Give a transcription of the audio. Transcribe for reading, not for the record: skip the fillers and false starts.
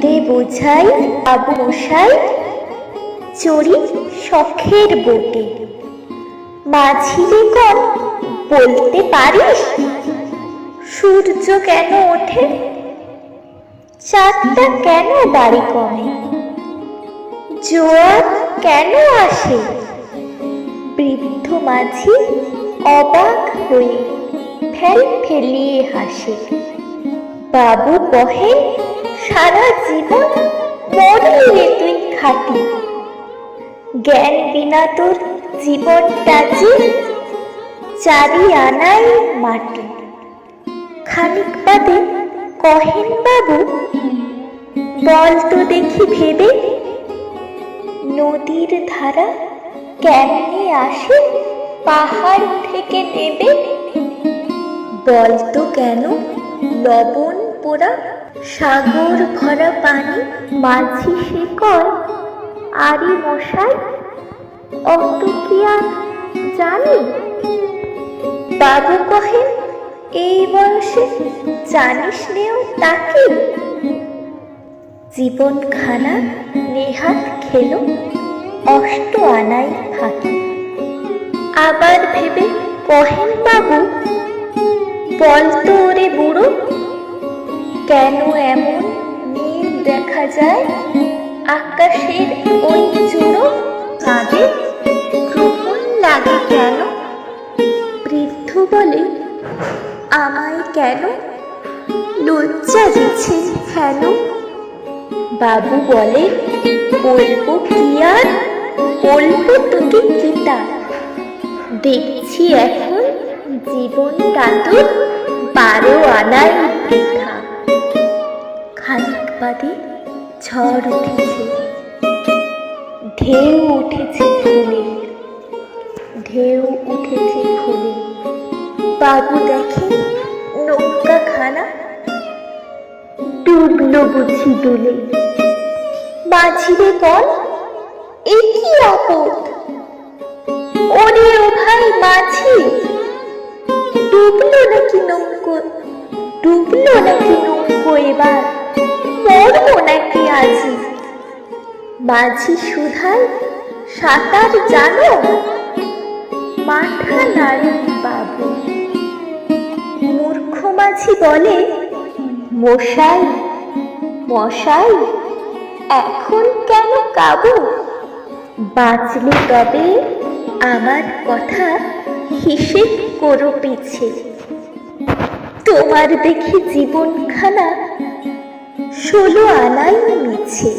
নদীরে বোঝাই বাবু মশাই, চড়ি শখের বোটে। মাঝিরে কম বলতে পারিস, সূর্য কেন ওঠে, চাঁদটা কেন বাড়ি কমে, জোয়ার কেন আসে? বৃদ্ধ মাঝি অবাক হয়ে ফেল ফেলিয়ে হাসে। বাবু কহে, সারা জীবন মরলি তুই খাটি, জ্ঞান বিনা তোর জীবনটা যে চারি আনাই মাটি। খানিক বাদে কহেন বাবু, বল তো দেখি ভেবে, নদীর ধারা কেমনে আসে পাহাড় থেকে নেবে? বলতো কেন লবণ পোড়া সাগর ভরা পানি? মাঝি সে কয়, আরে মশাই অত কি আর জানি? বাবু কহে, এই বয়সে জানিস নেও তাকে? জীবন খানা নেহাত খেলো অষ্ট আনাই ফাঁকি। আবার ভেবে কহেন বাবু, বলতো ওরে বুড়ো, কেন এমন নীল দেখা যায় আকাশের ওই চূড়ো? কাঁধে গ্রহণ লাগে কেন? বৃদ্ধ বলে, আমায় কেন লজ্জা দিচ্ছে হেন? বাবু বলে, বলবো কি আর, বলবো তোকে গীতা, দেখছি এখন জীবনটা তো 12 আনাই বৃথা। খানিক বাদে ঝড় উঠেছে, ঢেউ উঠেছে ফুলে, ঢেউ উঠেছে ফুলে। বাবু দেখে নৌকা খানা ডুবলো বুঝি দুলে। মাঝিরে বল, এ কি আপদ, ওরে ও ভাই মাঝি, ডুবলো নাকি নৌকো, ডুবলো নাকি নৌকো এবার, মরবো নাকি আজি? মাঝি শুধায়, সাঁতার জানো? মাথা নাড়েন বাবু। মূর্খ মাঝি বলে, মশাই মশাই এখন কেন কাবু? বাঁচলে তবে আমার কথা হিসেব করো পিছে, তোমার দেখি জীবনখানা 16 আনাই মিছে।